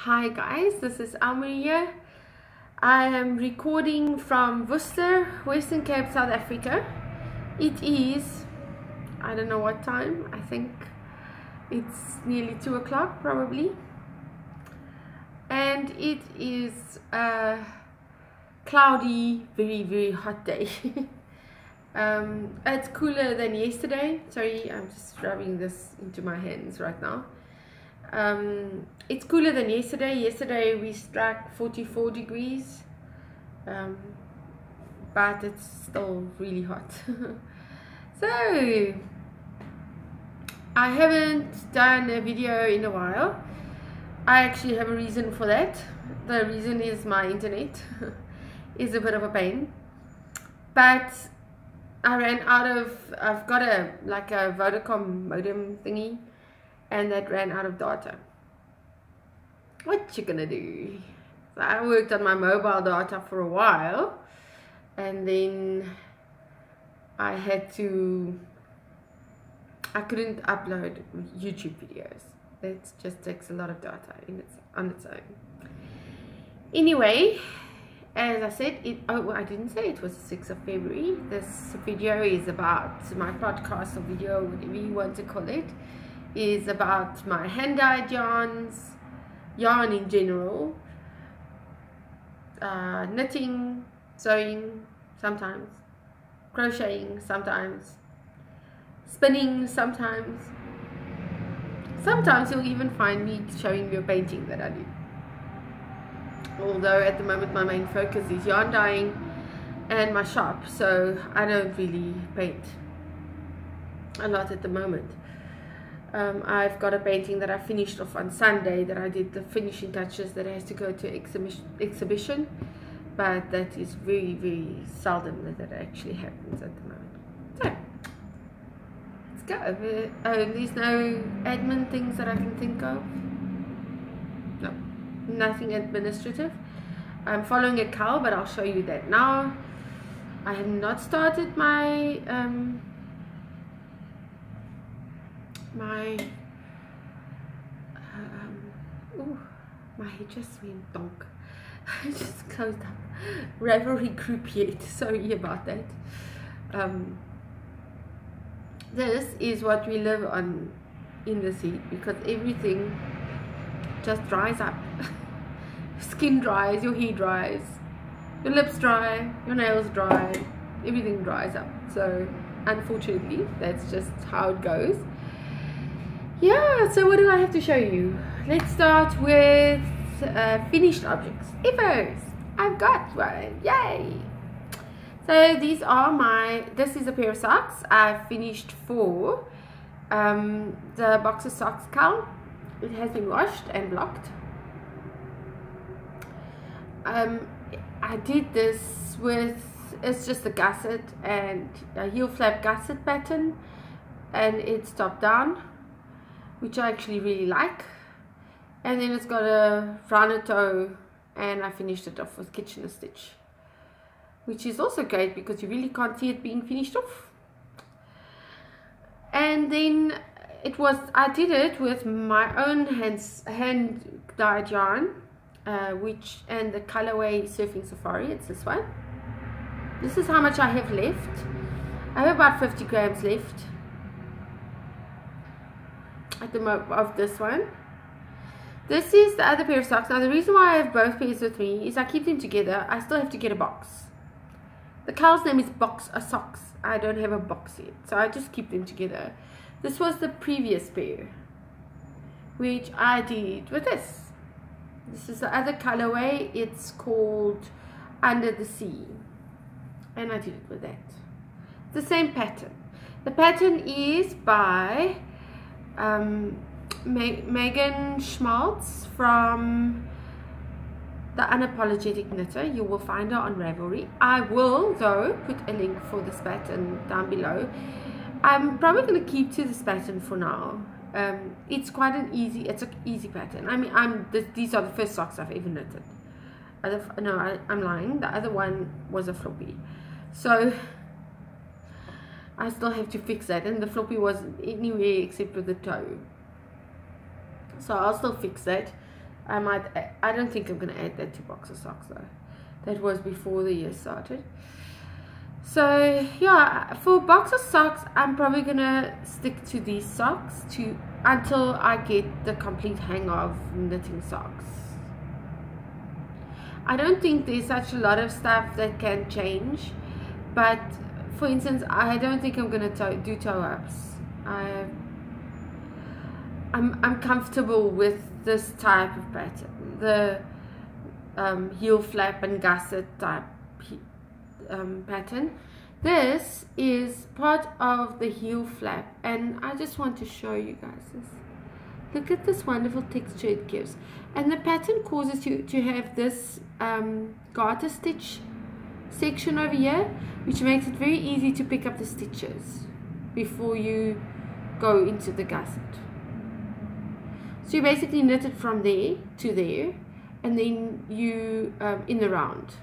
Hi guys, this is Elmarie here. I am recording from Worcester, Western Cape, South Africa. It is, I don't know what time, I think it's nearly 2 o'clock probably. And it is a cloudy, very hot day. It's cooler than yesterday. Sorry, I'm just rubbing this into my hands right now. It's cooler than yesterday. Yesterday we struck 44 degrees, but it's still really hot. So I haven't done a video in a while. I actually have a reason for that. The reason is my internet is a bit of a pain, but I ran out of, I've got a Vodacom modem thingy, and that ran out of data. What you gonna do? So I worked on my mobile data for a while, and then I couldn't upload YouTube videos. It just takes a lot of data on its own. Anyway, as I said, I didn't say it was the 6th of February. This video is about my podcast or video, whatever you want to call it, is about my hand-dyed yarns, yarn in general, knitting, sewing sometimes, crocheting sometimes, spinning sometimes. Sometimes you'll even find me showing you a painting that I do. Although at the moment my main focus is yarn dyeing and my shop, so I don't really paint a lot at the moment. I've got a painting that I finished off on Sunday that I did the finishing touches that has to go to exhibition, but that is very seldom that actually happens at the moment. So let's go. There's no admin things that I can think of. No, nothing administrative. I'm following a cow, but I'll show you that now. I have not started my my head just went donk. I just closed up Ravelry group yet. Sorry about that. This is what we live on in the heat, because everything just dries up. Skin dries, your hair dries, your lips dry, your nails dry, everything dries up. So unfortunately that's just how it goes. Yeah, so what do I have to show you? Let's start with finished objects. Hippos! I've got one! Yay! So these are this is a pair of socks. I've finished 4. The boxer socks count. It has been washed and blocked. I did this with, it's just a gusset and a heel flap gusset pattern, and it's top down, which I actually really like, and then it's got a rounded toe, and I finished it off with Kitchener stitch, which is also great because you really can't see it being finished off. And then I did it with my own hand dyed yarn, and the colorway Surfing Safari, it's this one. This is how much I have left. I have about 50 grams left at the moment of this one. This is the other pair of socks. Now the reason why I have both pairs with me is I keep them together. I still have to get a box. The cow's name is Box of Socks. I don't have a box yet, so I just keep them together. This was the previous pair, which I did with this. This is the other colorway. It's called Under the Sea, and I did it with that. The same pattern. The pattern is by Megan Schmaltz from The Unapologetic Knitter. You will find her on Ravelry. I will though put a link for this pattern down below. I'm probably going to keep to this pattern for now. It's quite an easy pattern. I mean, these are the first socks I've ever knitted. No, I'm lying. The other one was a floppy, so I still have to fix that, and the floppy wasn't anywhere except with the toe. So I'll still fix that. I don't think I'm going to add that to boxer socks though. That was before the year started. So yeah, for boxer socks, I'm probably going to stick to these socks until I get the complete hang of knitting socks. I don't think there's such a lot of stuff that can change, but for instance, I don't think I'm going to do toe-ups. I'm comfortable with this type of pattern, the heel flap and gusset type pattern. This is part of the heel flap, and I just want to show you guys this. Look at this wonderful texture it gives, and the pattern causes you to have this garter stitch section over here, which makes it very easy to pick up the stitches before you go into the gusset. So you basically knit it from there to there, and then you in the round,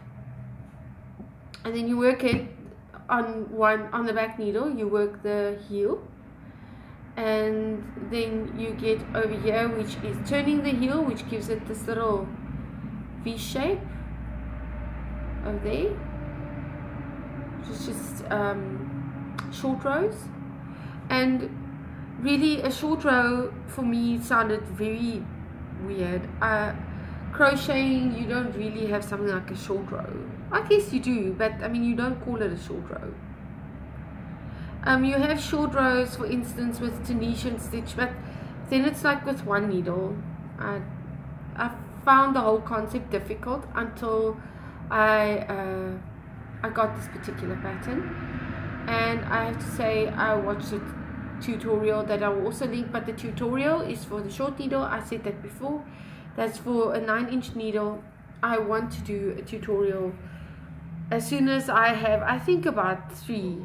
and then you work it on the back needle. You work the heel, and then you get over here, which is turning the heel, which gives it this little V shape over there, which is just short rows. And really, a short row for me sounded very weird. Crocheting, you don't really have something like a short row. I guess you do, but I mean, you don't call it a short row. You have short rows, for instance, with Tunisian stitch, but then it's like with one needle. I found the whole concept difficult until I got this particular pattern, and I have to say I watched a tutorial that I will also link, but the tutorial is for the short needle. I said that before. That's for a 9-inch needle. I want to do a tutorial as soon as I have, I think, about three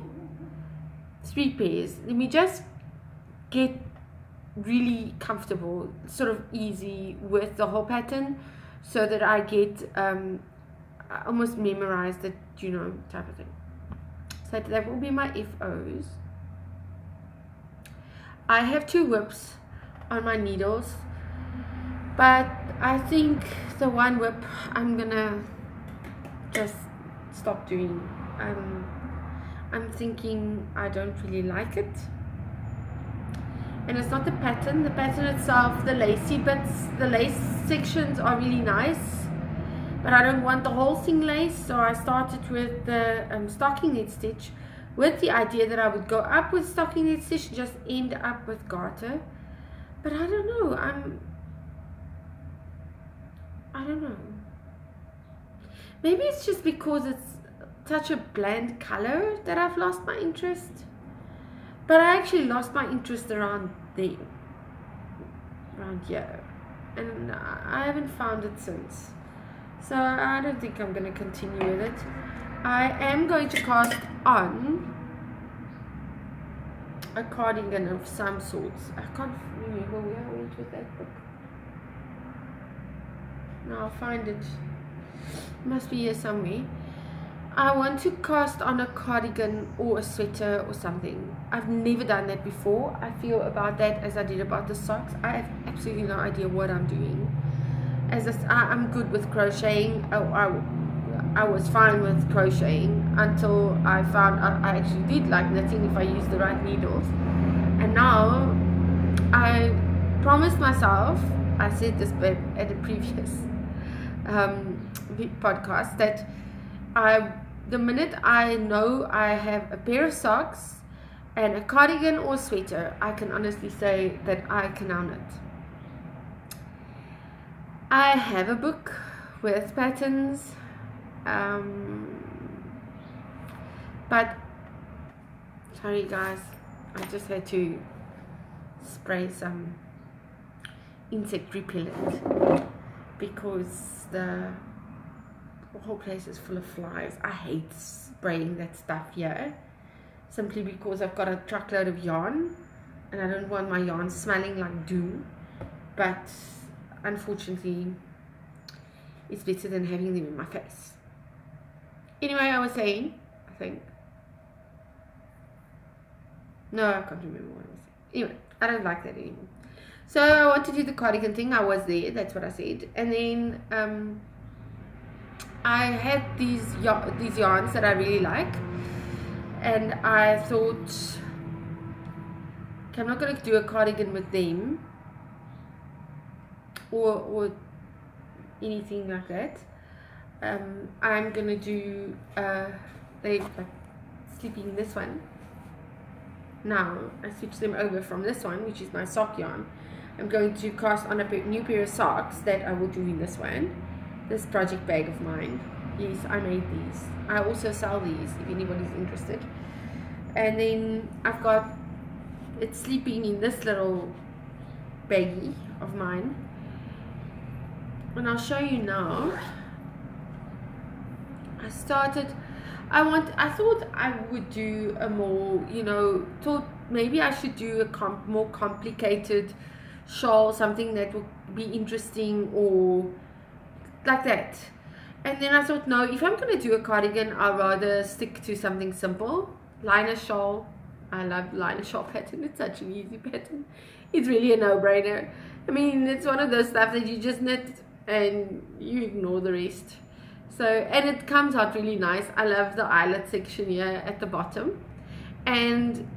pairs. Let me just get really comfortable, sort of easy with the whole pattern, so that I get almost memorized it, you know, type of thing. So that will be my FOs. I have 2 whips on my needles, but I think the one whip I'm gonna just stop doing. I'm thinking I don't really like it, and it's not the pattern itself. The lacy bits, the lace sections are really nice, but I don't want the whole thing lace. So I started with the stocking knit stitch, with the idea that I would go up with stocking knit stitch and just end up with garter. But I don't know, I don't know. Maybe it's just because it's such a bland color that I've lost my interest. But I actually lost my interest around there, around here, and I haven't found it since. So I don't think I'm going to continue with it. I am going to cast on a cardigan of some sorts. I can't remember where I went with that book. Now I'll find it. It must be here somewhere. I want to cast on a cardigan or a sweater or something. I've never done that before. I feel about that as I did about the socks. I have absolutely no idea what I'm doing. I'm good with crocheting. I was fine with crocheting until I found I actually did like knitting if I used the right needles. And now I promised myself, I said this at a previous podcast, that the minute I know I have a pair of socks and a cardigan or sweater, I can honestly say that I can now knit. I have a book with patterns, but sorry guys, I just had to spray some insect repellent because the whole place is full of flies. I hate spraying that stuff here, simply because I've got a truckload of yarn and I don't want my yarn smelling like doom. But unfortunately, it's better than having them in my face. Anyway, I was saying, I think, no, I can't remember what I was saying. Anyway, I don't like that anymore. So I want to do the cardigan thing. I was there, that's what I said. And then I had these yarns that I really like, and I thought, okay, I'm not going to do a cardigan with them or anything like that. I'm going to do they like sleeping in this one. Now I switch them over from this one, which is my sock yarn. I'm going to cast on a new pair of socks that I will do in this one, this project bag of mine. Yes, I made these. I also sell these if anybody's interested. And then I've got it sleeping in this little baggie of mine, and I'll show you now. I thought I would do a more, thought maybe I should do a more complicated shawl, something that would be interesting or like that. And then I thought, no, if I'm going to do a cardigan, I'll rather stick to something simple. Liner shawl. I love liner shawl pattern. It's such an easy pattern. It's really a no-brainer. I mean, it's one of those stuff that you just knit and you ignore the rest. So, and it comes out really nice. I love the eyelet section here at the bottom. And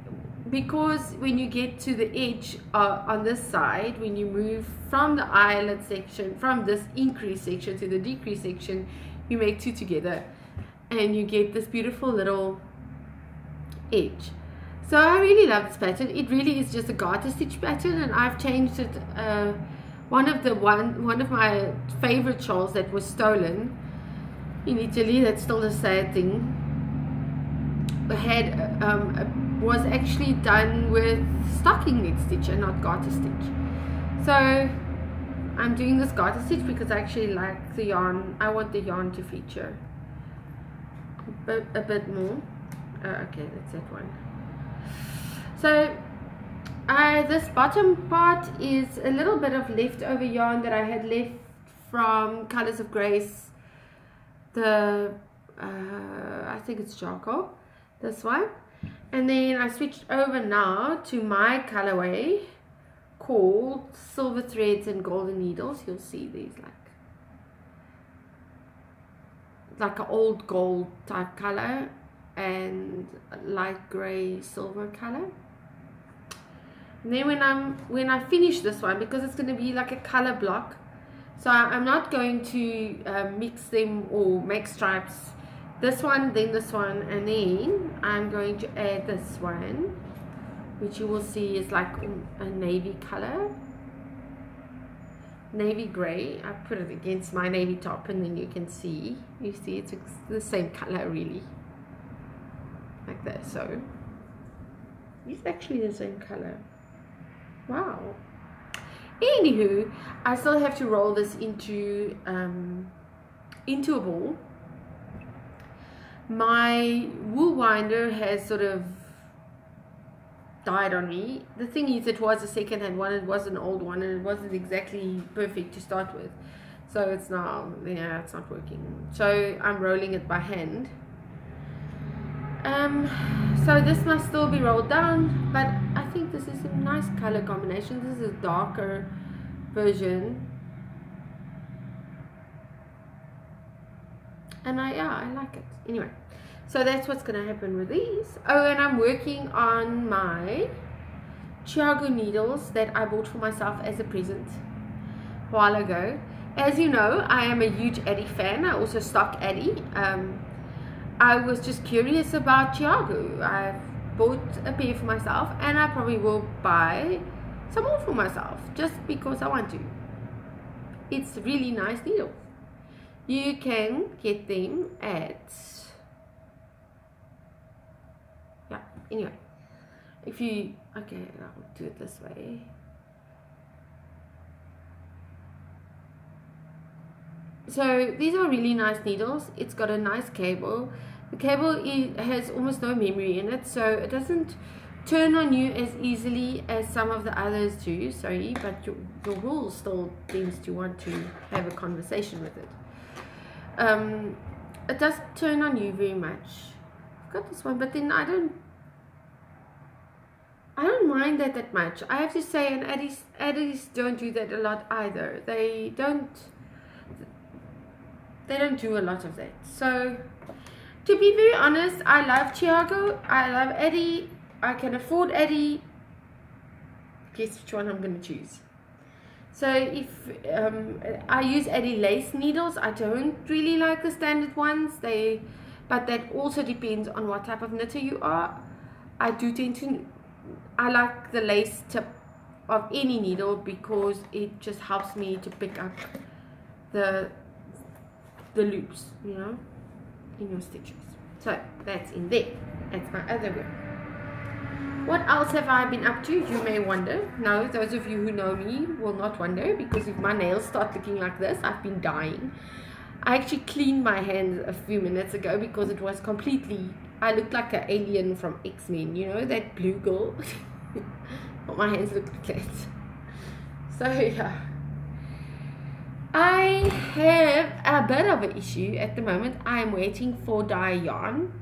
because when you get to the edge on this side, when you move from the eyelet section, from this increase section to the decrease section, you make two together and you get this beautiful little edge. So I really love this pattern. It really is just a garter stitch pattern, and I've changed it. One of my favorite shawls that was stolen in Italy, that's still the sad thing, was actually done with stocking knit stitch and not garter stitch. So I'm doing this garter stitch because I actually like the yarn. I want the yarn to feature a bit more. Okay, that's that one. So this bottom part is a little bit of leftover yarn that I had left from Colors of Grace, I think it's charcoal, this one. And then I switched over now to my colorway called Silver Threads and Golden Needles. You'll see these like an old gold type color and light gray silver color. And then when I finish this one, because it's going to be like a color block, so I'm not going to mix them or make stripes. This one, then this one, and then I'm going to add this one, which you will see is like a navy color, navy gray. I put it against my navy top, and then you can see, it's the same color really, like that. So it's actually the same color. Wow. Anywho, I still have to roll this into a ball. My wool winder has sort of died on me. The thing is, it was a second-hand one. It was an old one, and it wasn't exactly perfect to start with. So it's now, it's not working. So I'm rolling it by hand. So this must still be rolled down, but I think this is a nice color combination. This is a darker version, and I like it. Anyway, so that's what's going to happen with these. Oh, and I'm working on my Chiago needles that I bought for myself as a present a while ago. As you know, I am a huge Addy fan. I also stock Addy. I was just curious about Chiago. I've bought a pair for myself, and I probably will buy some more for myself just because I want to. It's really nice needles. You can get them at, anyway, if you, okay, I'll do it this way. So these are really nice needles. It's got a nice cable. The cable has almost no memory in it, so it doesn't turn on you as easily as some of the others do. Sorry, but your wool still tends to want to have a conversation with it. It doesn't turn on you very much. I've got this one, but then I I don't mind that much. I have to say, and Addies don't do that a lot either. They don't do a lot of that. So, to be very honest, I love Thiago. I love Eddie. I can afford Eddie. Guess which one I'm going to choose. So if I use Eddie lace needles, I don't really like the standard ones. But that also depends on what type of knitter you are. I like the lace tip of any needle because it just helps me to pick up the loops, you know, in your stitches. So that's in there. That's my other work. What else have I been up to, you may wonder. No, those of you who know me will not wonder, because if my nails start looking like this, I've been dying. I actually cleaned my hands a few minutes ago because it was completely, I looked like an alien from X-Men, you know, that blue girl. But my hands look like that. So yeah, I have a bit of an issue at the moment. I'm waiting for dye yarn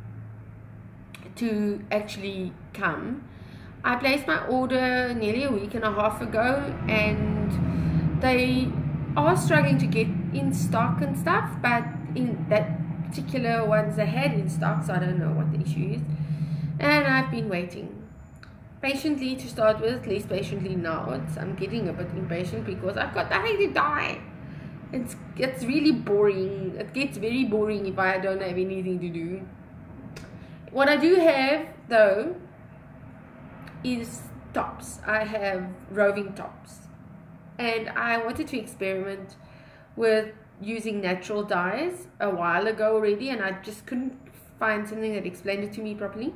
to actually come. I placed my order nearly a week and a half ago, and they are struggling to get in stock and stuff, but in that particular ones they had in stock, so I don't know what the issue is. And I've been waiting patiently to start with, least patiently now. I'm getting a bit impatient because I've got nothing to dye. It's really boring. It gets very boring if I don't have anything to do. What I do have though is tops. I have roving tops, and I wanted to experiment with using natural dyes a while ago already, and I just couldn't find something that explained it to me properly.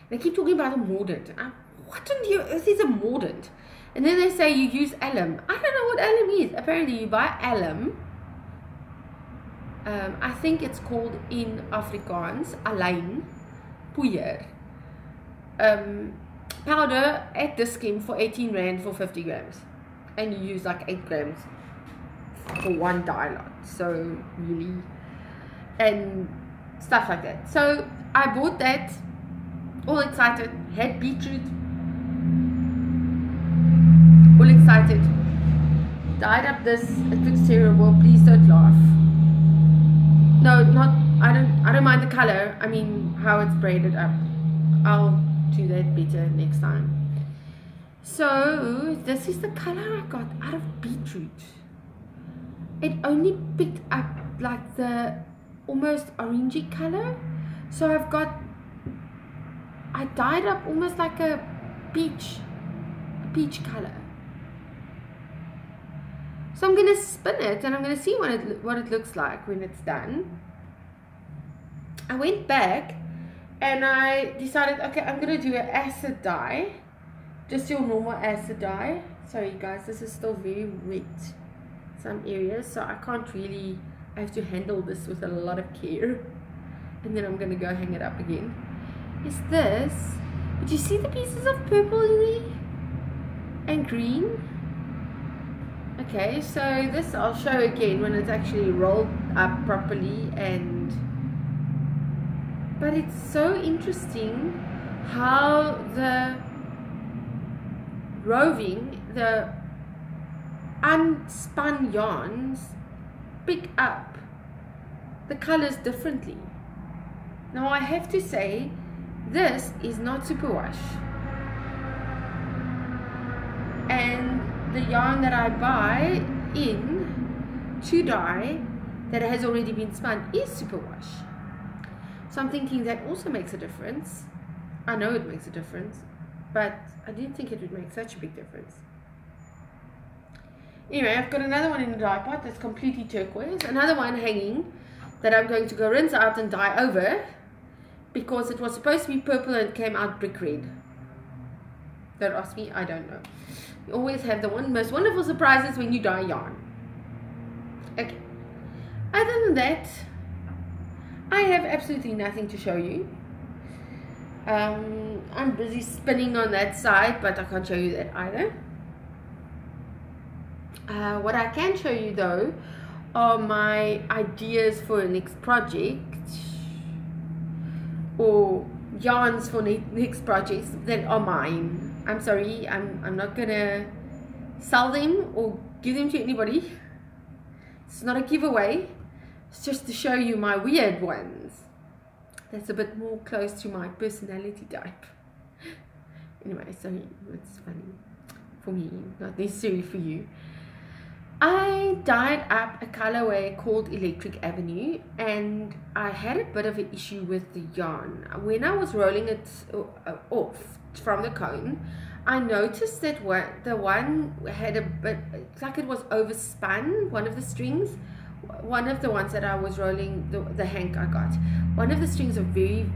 They keep talking about a mordant. What on the earth is a mordant? And then they say you use alum. I don't know what alum is. Apparently you buy alum. I think it's called in Afrikaans alyn poeier. Powder at Dis-Chem for 18 Rand for 50 grams. And you use like 8 grams for one dye lot. So really, and stuff like that. So I bought that, all excited, had beetroot, all excited, dyed up this. It looks terrible, please don't laugh. No, I don't mind the color, I mean how it's braided up. I'll do that better next time. So this is the color I got out of beetroot. It only picked up like the almost orangey color, so I dyed up almost like a peach color. So I'm gonna spin it and I'm gonna see what it looks like when it's done. I went back and I decided, okay, I'm gonna do an acid dye, just your normal acid dye. Sorry guys, this is still very wet some areas, so I can't really, I have to handle this with a lot of care, and then I'm gonna go hang it up again. Is this, did you see the pieces of purple in there and green? Okay, so this I'll show again when it's actually rolled up properly, but it's so interesting how the roving, the unspun yarns pick up the colors differently. Now I have to say, this is not superwash, and the yarn that I buy in to dye that has already been spun is superwash. So I'm thinking that also makes a difference. I know it makes a difference, but I didn't think it would make such a big difference. Anyway, I've got another one in the dye pot that's completely turquoise, another one hanging that I'm going to go rinse out and dye over, because it was supposed to be purple and it came out brick red. Don't ask me, I don't know. You always have the most wonderful surprises when you dye yarn. Okay. Other than that, I have absolutely nothing to show you. I'm busy spinning on that side, but I can't show you that either. What I can show you though are my ideas for a next project, or yarns for next projects that are mine. I'm sorry, I'm not gonna sell them or give them to anybody. It's not a giveaway. It's just to show you my weird ones. That's a bit more close to my personality type. Anyway, sorry, it's funny for me, not necessarily for you. I dyed up a colorway called Electric Avenue, and I had a bit of an issue with the yarn. When I was rolling it off from the cone, I noticed that the one had a bit, like it was overspun, one of the strings. One of the ones that I was rolling, the hank I got, one of the strings are very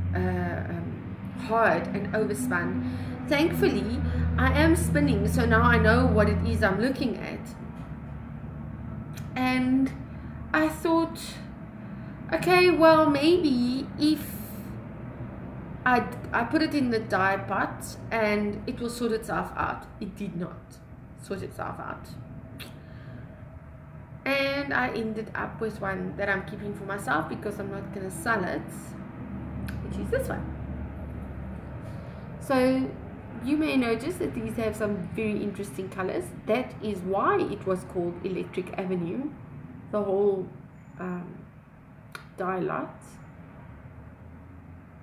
hard and overspun. Thankfully, I am spinning, so now I know what it is I'm looking at. And I thought, okay, well, maybe if I put it in the dye pot and it will sort itself out. It did not sort itself out. And I ended up with one that I'm keeping for myself because I'm not going to sell it, which is this one. So you may notice that these have some very interesting colors. That is why it was called Electric Avenue, the whole dye lot.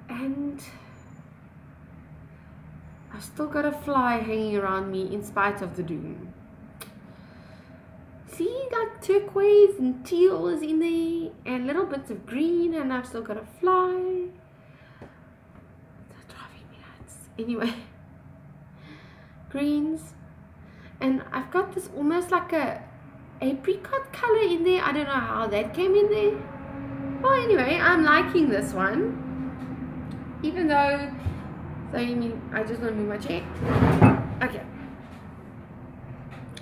And I've still got a fly hanging around me in spite of the doom. See, like turquoise and teal is in there, and little bits of green, and I've still got a fly. It's driving me nuts. Anyway, greens, and I've got this almost like a apricot color in there. I don't know how that came in there. Well, anyway, I'm liking this one, even though, so you mean I just want to move my chair? Okay.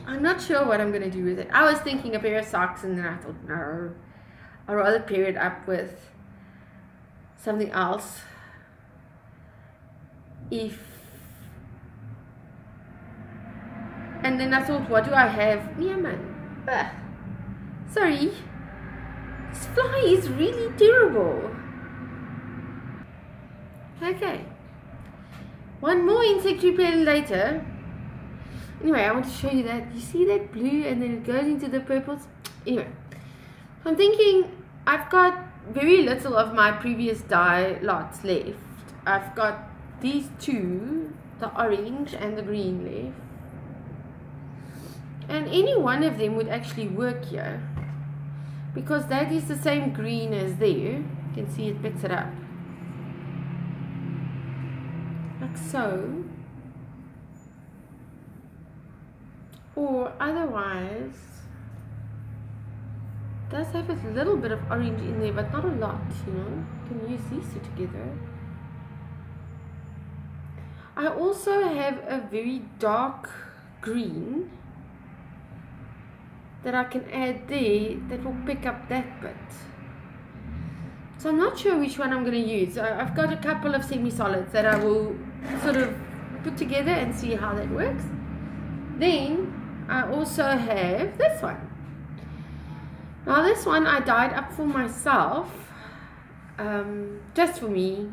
I'm not sure what I'm going to do with it. I was thinking a pair of socks, and then I thought, no, I'd rather pair it up with something else. And then I thought, what do I have? Yeah, man. Sorry. This fly is really terrible. Okay. One more insect repellent later. Anyway, I want to show you that. You see that blue and then it goes into the purples? Anyway, I'm thinking I've got very little of my previous dye lots left. I've got these two, the orange and the green left. And any one of them would actually work here, because that is the same green as there. You can see it picks it up. Like so. Or otherwise, it does have a little bit of orange in there, but not a lot, you know. You can use these two together. I also have a very dark green that I can add there that will pick up that bit. So I'm not sure which one I'm going to use. I've got a couple of semi-solids that I will sort of put together and see how that works. Then I also have this one. Now this one I dyed up for myself, just for me.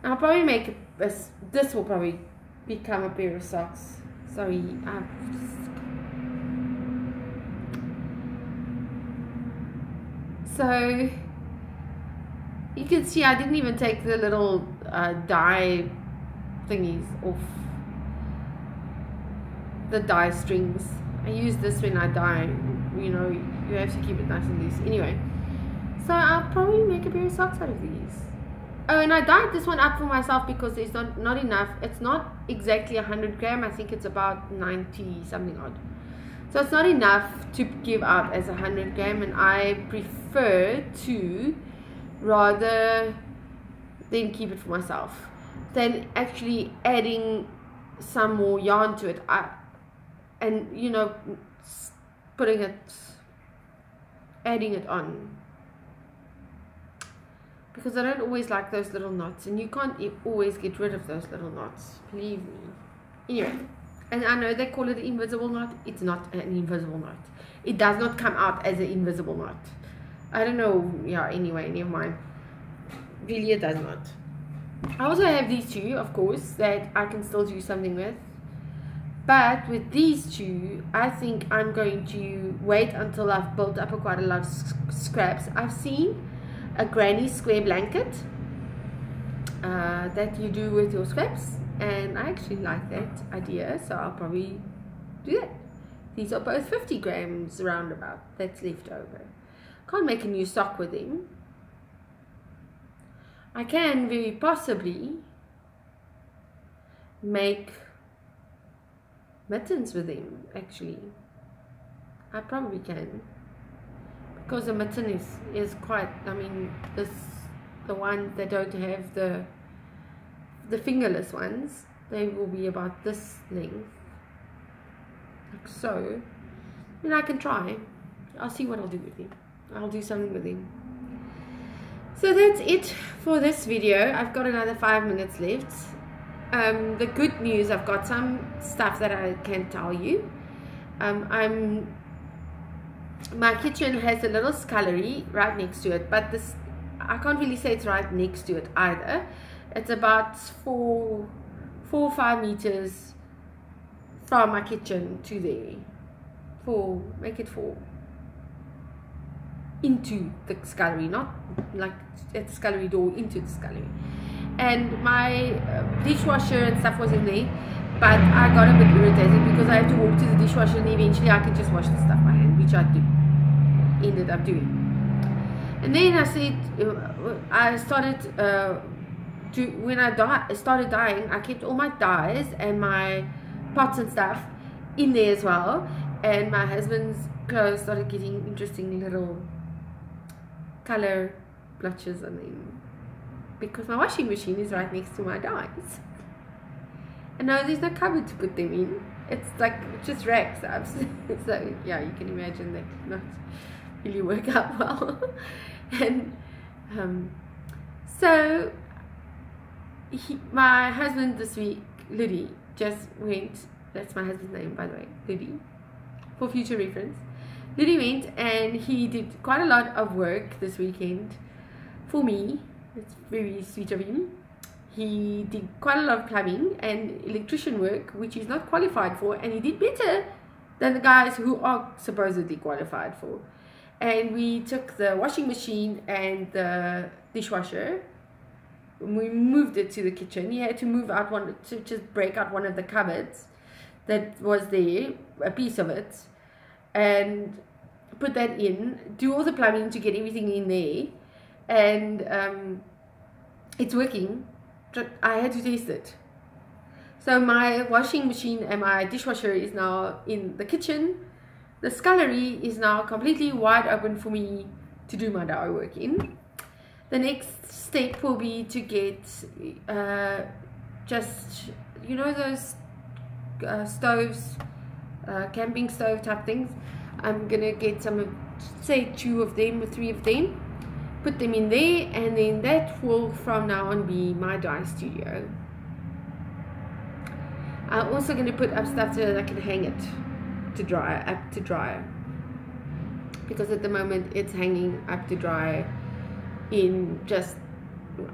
I'll probably make this will probably become a pair of socks. Sorry, so you can see I didn't even take the little dye thingies off the dye strings. I use this when I dye, you know, you have to keep it nice and loose. Anyway, so I'll probably make a pair of socks out of these. Oh, and I dyed this one up for myself because there's not enough. It's not exactly 100 gram. I think it's about 90 something odd. So it's not enough to give out as 100 gram, and I prefer to rather than keep it for myself than actually adding some more yarn to it. And you know, adding it on, because I don't always like those little knots, and you can't always get rid of those little knots, believe me. Anyway, and I know they call it an invisible knot. It's not an invisible knot. It does not come out as an invisible knot. I don't know. Yeah, anyway, never mind. Really, it does not. I also have these two, of course, that I can still do something with. But with these two, I think I'm going to wait until I've built up quite a lot of scraps. I've seen a granny square blanket that you do with your scraps, and I actually like that idea, so I'll probably do that. These are both 50 grams roundabout that's left over. Can't make a new sock with them. I can very possibly make mittens with them, actually. I probably can, because the mitten is quite, I mean, the ones that don't have the fingerless ones, they will be about this length, like so. And I can try. I'll see what I'll do with them. I'll do something with them. So that's it for this video. I've got another 5 minutes left. The good news, I've got some stuff that I can tell you. My kitchen has a little scullery right next to it, but this, I can't really say it's right next to it either. It's about 4 or 5 meters from my kitchen to there. Make it 4 into the scullery, not like at the scullery door, into the scullery. And my dishwasher and stuff was in there, but I got a bit irritated because I had to walk to the dishwasher, and eventually I could just wash the stuff by hand, which I ended up doing. And then I said, I started when I started dyeing, I kept all my dyes and my pots and stuff in there as well, and my husband's clothes started getting interesting little color blotches on them, because my washing machine is right next to my dyes, and now there's no cupboard to put them in. It's like just racks up. So yeah, you can imagine that not really work out well. And so my husband this week, Luddy, just went, that's my husband's name by the way, Luddy, for future reference. Luddy went and he did quite a lot of work this weekend for me. It's very sweet of him. He did quite a lot of plumbing and electrician work, which he's not qualified for, and he did better than the guys who are supposedly qualified for. And we took the washing machine and the dishwasher, we moved it to the kitchen. He had to move out to just break out one of the cupboards that was there, a piece of it, and put that in, do all the plumbing to get everything in there, and it's working. I had to test it. So my washing machine and my dishwasher is now in the kitchen. The scullery is now completely wide open for me to do my dye work in. The next step will be to get just, you know, those stoves, camping stove type things. I'm gonna get some of, say 2 of them or 3 of them, put them in there, and then that will from now on be my dye studio. I'm also going to put up stuff so that I can hang it to dry, up to dry, because at the moment it's hanging up to dry in just,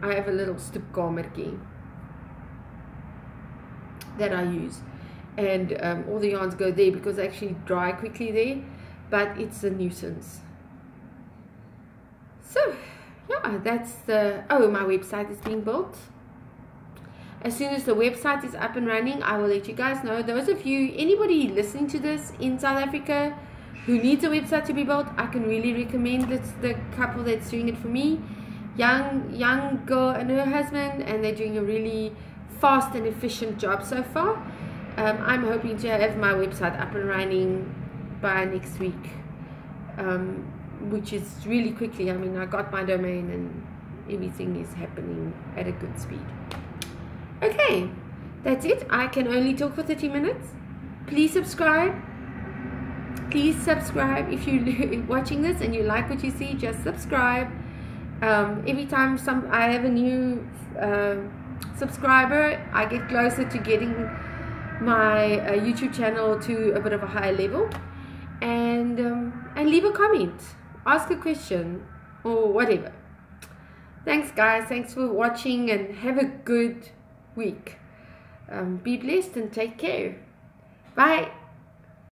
I have a little stoepkamertjie that I use, and all the yarns go there because they actually dry quickly there, but it's a nuisance. So yeah, that's the, oh, my website is being built. As soon as the website is up and running, I will let you guys know. Those of you, anybody listening to this in South Africa who needs a website to be built, I can really recommend it's the couple that's doing it for me. Young girl and her husband, and they're doing a really fast and efficient job so far. I'm hoping to have my website up and running by next week, which is really quickly. I mean, I got my domain and everything is happening at a good speed. Okay, that's it. I can only talk for 30 minutes. Please subscribe. Please subscribe if you're watching this and you like what you see. Just subscribe. Every time I have a new subscriber, I get closer to getting my YouTube channel to a bit of a higher level. And leave a comment, ask a question, or whatever. Thanks guys, thanks for watching, and have a good week. Be blessed and take care. Bye.